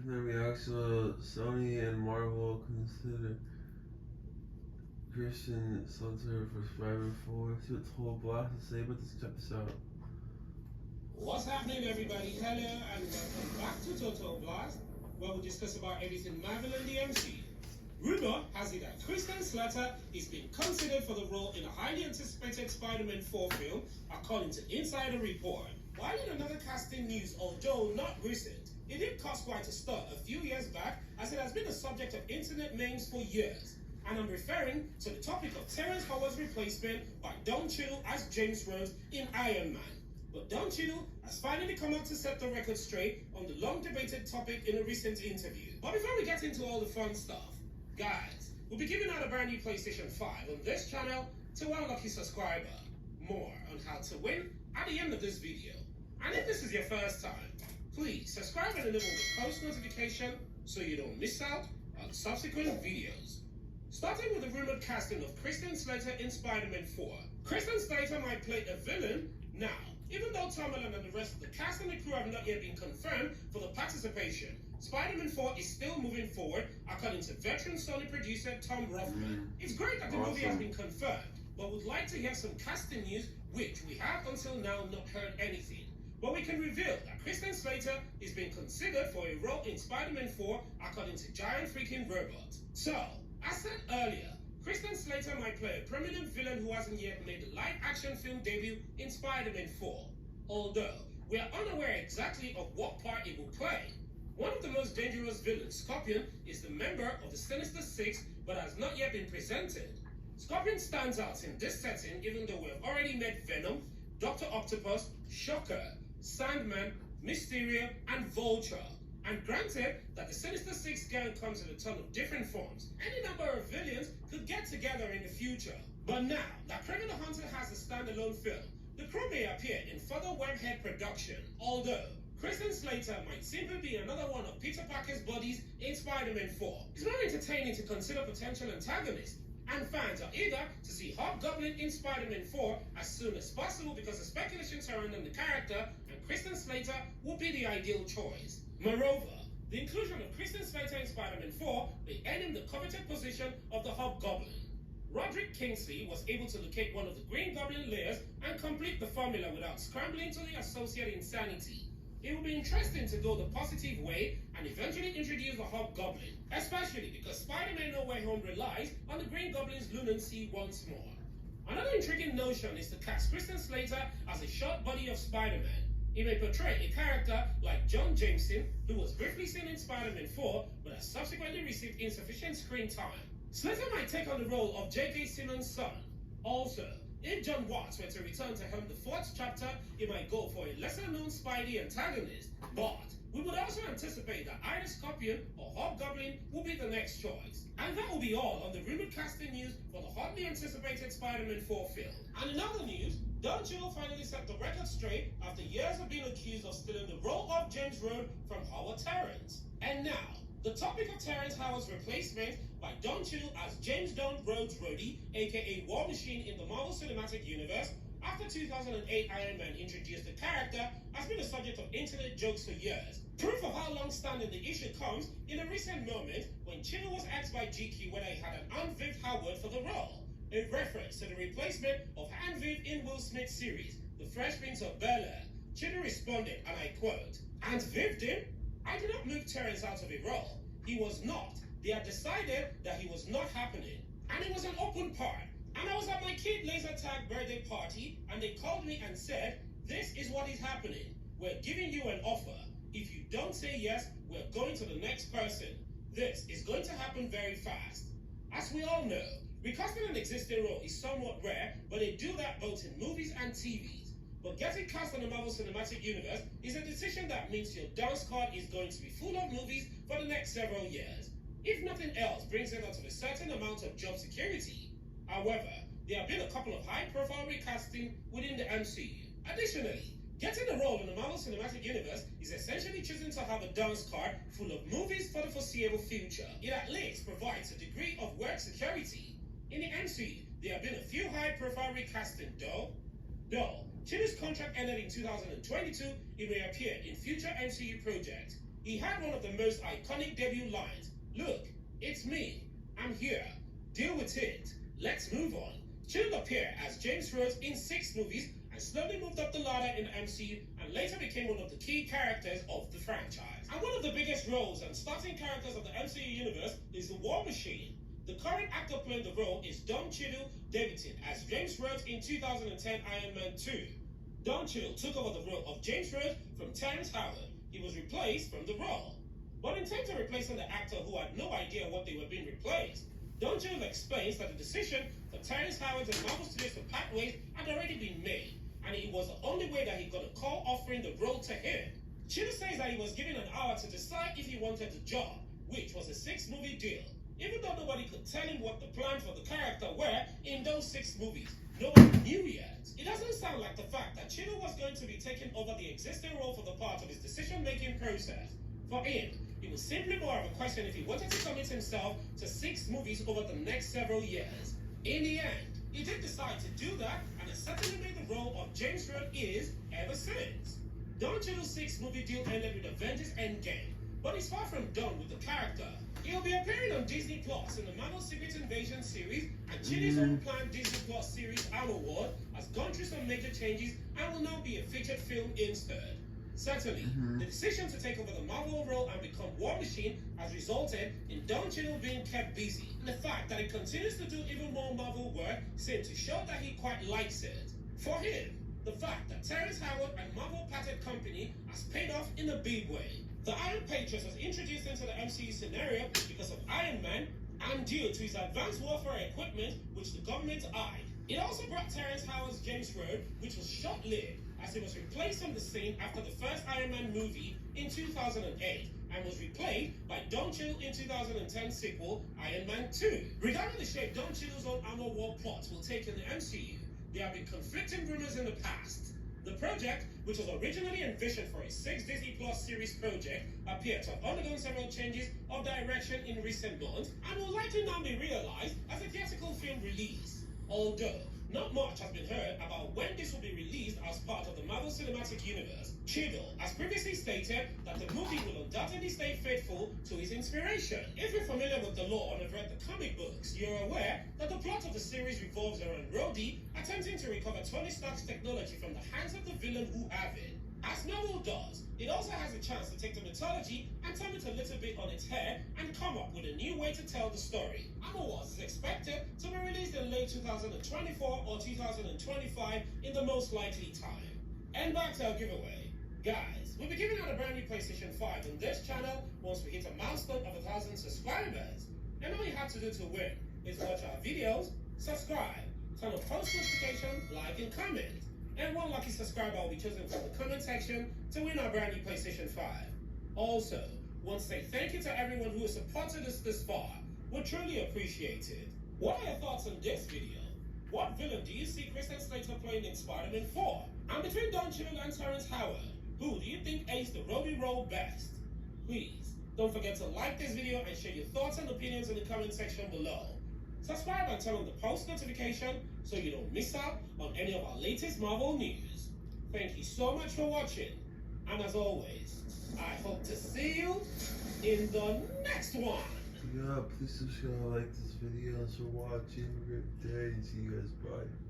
Then we actually Sony and Marvel consider Christian Slater for Spider-Man 4. See what Total Blast to say about this. Check this out. What's happening, everybody? Hello and welcome back to Total Blast, where we discuss about everything Marvel and the MCU. Rumor has it that Christian Slater is being considered for the role in a highly anticipated Spider-Man 4 film, according to Insider Report. While in another casting news, although not recent, it did cause quite a stir a few years back, as it has been a subject of internet memes for years. And I'm referring to the topic of Terrence Howard's replacement by Don Cheadle as James Rhodes in Iron Man. But Don Cheadle has finally come out to set the record straight on the long-debated topic in a recent interview. But before we get into all the fun stuff, guys, we'll be giving out a brand new PlayStation 5 on this channel to one lucky subscriber. More on how to win at the end of this video. And if this is your first time, please subscribe and enable the post notification so you don't miss out on subsequent videos. Starting with the rumored casting of Christian Slater in Spider-Man 4. Christian Slater might play a villain now. Even though Tom Holland and the rest of the cast and the crew have not yet been confirmed for the participation, Spider-Man 4 is still moving forward, according to veteran Sony producer Tom Rothman. It's great that the movie has been confirmed, but would like to hear some casting news, which we have until now not heard anything. But we can reveal that Christian Slater is being considered for a role in Spider-Man 4, according to Giant Freaking Robot. So, as said earlier, Christian Slater might play a prominent villain who hasn't yet made a live-action film debut in Spider-Man 4, although we are unaware exactly of what part it will play. One of the most dangerous villains, Scorpion, is the member of the Sinister Six, but has not yet been presented. Scorpion stands out in this setting, even though we have already met Venom, Dr. Octopus, Shocker, Sandman, Mysterio, and Vulture. And granted that the Sinister Six gang comes in a ton of different forms, any number of villains could get together in the future. But now that Kraven the Hunter has a standalone film, the crew may appear in further Webhead production, although Christian Slater might simply be another one of Peter Parker's buddies in Spider-Man 4. It's very entertaining to consider potential antagonists, and fans are eager to see Hobgoblin in Spider-Man 4 as soon as possible because the speculation surrounding the character and Christian Slater will be the ideal choice. Moreover, the inclusion of Christian Slater in Spider-Man 4 may earn him the coveted position of the Hobgoblin. Roderick Kingsley was able to locate one of the Green Goblin layers and complete the formula without scrambling to the associated insanity. It will be interesting to go the positive way and eventually introduce the Hobgoblin, especially because Spider-Man No Way Home relies on the Green Goblin's lunancy once more. Another intriguing notion is to cast Christian Slater as a short body of Spider-Man. He may portray a character like John Jameson, who was briefly seen in Spider-Man 4 but has subsequently received insufficient screen time. Slater might take on the role of J.K. Simmons' son. Also, if John Watts were to return to helm the fourth chapter, he might go for a lesser-known Spidey antagonist. But we would also anticipate that either Scorpion or Hobgoblin will be the next choice. And that will be all on the rumored casting news for the hotly anticipated Spider-Man 4 film. And in other news, Don Cheadle finally set the record straight after years of being accused of stealing the role of James Rhodes from Howard Terrence. And now, the topic of Terrence Howard's replacement by Don Cheadle as James Don Rhodes Rhodey, aka War Machine in the Marvel Cinematic Universe, after 2008 Iron Man introduced the character, has been the subject of internet jokes for years. Proof of how long-standing the issue comes in a recent moment when Cheadle was asked by GQ whether he had an Aunt Viv Howard for the role, in reference to the replacement of Aunt Viv in Will Smith's series, The Fresh Prince of Bel-Air. Cheadle responded, and I quote, "Aunt Viv did? I did not move Terrence out of a role. He was not. They had decided that he was not happening. And it was an open part. And I was at my kid laser tag birthday party, and they called me and said, this is what is happening. We're giving you an offer. If you don't say yes, we're going to the next person. This is going to happen very fast." As we all know, recasting an existing role is somewhat rare, but they do that both in movies and TVs. But getting cast on the Marvel Cinematic Universe is a decision that means your dance card is going to be full of movies for the next several years. If nothing else brings it out of a certain amount of job security. However, there have been a couple of high-profile recasting within the MCU. Additionally, getting a role in the Marvel Cinematic Universe is essentially choosing to have a dance card full of movies for the foreseeable future. It at least provides a degree of work security. In the MCU, there have been a few high-profile recasting though. Cheadle's contract ended in 2022, he may appear in future MCU projects. he had one of the most iconic debut lines. "Look, it's me. I'm here. Deal with it. Let's move on." Chill appeared as James Rhodes in 6 movies and slowly moved up the ladder in the MCU and later became one of the key characters of the franchise. And one of the biggest roles and starting characters of the MCU universe is the War Machine. The current actor playing the role is Don Cheadle debuted as James Rhodes in 2010 Iron Man 2. Don Cheadle took over the role of James Rhodes from Terrence Howard. He was replaced from the role. But in terms of replacing the actor who had no idea what they were being replaced, Don Cheadle explains that the decision for Terrence Howard and Marvel Studios to part ways had already been made, and it was the only way that he got a call offering the role to him. Cheadle says that he was given an hour to decide if he wanted the job, which was a 6-movie deal. Even though nobody could tell him what the plans for the character were in those 6 movies, nobody knew yet. It doesn't sound like the fact that Cheadle was going to be taking over the existing role for the part of his decision-making process. For him, it was simply more of a question if he wanted to commit himself to 6 movies over the next several years. In the end, he did decide to do that, and has certainly made the role of James Rhodes is ever since. Don Cheadle's 6-movie deal ended with Avengers Endgame, but he's far from done with the character. He'll be appearing on Disney Plus in the Marvel Secret Invasion series, and Cheadle's own planned Disney Plus series Armor Wars has gone through some major changes and will now be a featured film instead. Certainly, the decision to take over the Marvel role and become War Machine has resulted in Don Cheadle being kept busy. And the fact that he continues to do even more Marvel work seems to show that he quite likes it. For him, the fact that Terrence Howard and Marvel parted company has paid off in a big way. The Iron Patriot was introduced into the MCU scenario because of Iron Man and due to his advanced warfare equipment, which the government eyed. It also brought Terrence Howard's James Rhodes, which was short-lived, as he was replaced on the scene after the first Iron Man movie in 2008 and was replaced by Don Cheadle in 2010 sequel Iron Man 2. Regarding the shape Don Cheadle's own Armor War plot will take in the MCU, there have been conflicting rumors in the past. The project, which was originally envisioned for a 6 Disney Plus series project, appeared to have undergone several changes of direction in recent months and will likely now be realized as a theatrical film release. Although not much has been heard about when this will be released as part of the Marvel Cinematic Universe, Cheadle has previously stated that the movie will undoubtedly stay faithful to his inspiration. If you're familiar with the lore and have read the comic books, you're aware that the plot of the series revolves around Rhodey attempting to recover Tony Stark's technology from the hands of the villain who have it. As Marvel does, it also has a chance to take the mythology and turn it a little bit on its head and come up with a new way to tell the story. Armor Wars is expected to be released in late 2024 or 2025 in the most likely time. And back to our giveaway. Guys, we'll be giving out a brand new PlayStation 5 on this channel once we hit a milestone of 1,000 subscribers. And all you have to do to win is watch our videos, subscribe, turn on post notification, like and comment. And one lucky subscriber will be chosen from the comment section to win our brand new PlayStation 5. Also, want to say thank you to everyone who has supported us this far. We're truly appreciated. What are your thoughts on this video? What villain do you see Christian Slater playing in SpiderMan 4? And between Don Cheadle and Terrence Howard, who do you think aced the Rhodey role best? Please, don't forget to like this video and share your thoughts and opinions in the comment section below. Subscribe and turn on the post notification so you don't miss out on any of our latest Marvel news. Thank you so much for watching, and as always, I hope to see you in the next one. Yeah, please subscribe, like this video, thanks for watching. Have a great day, and see you guys. Bye.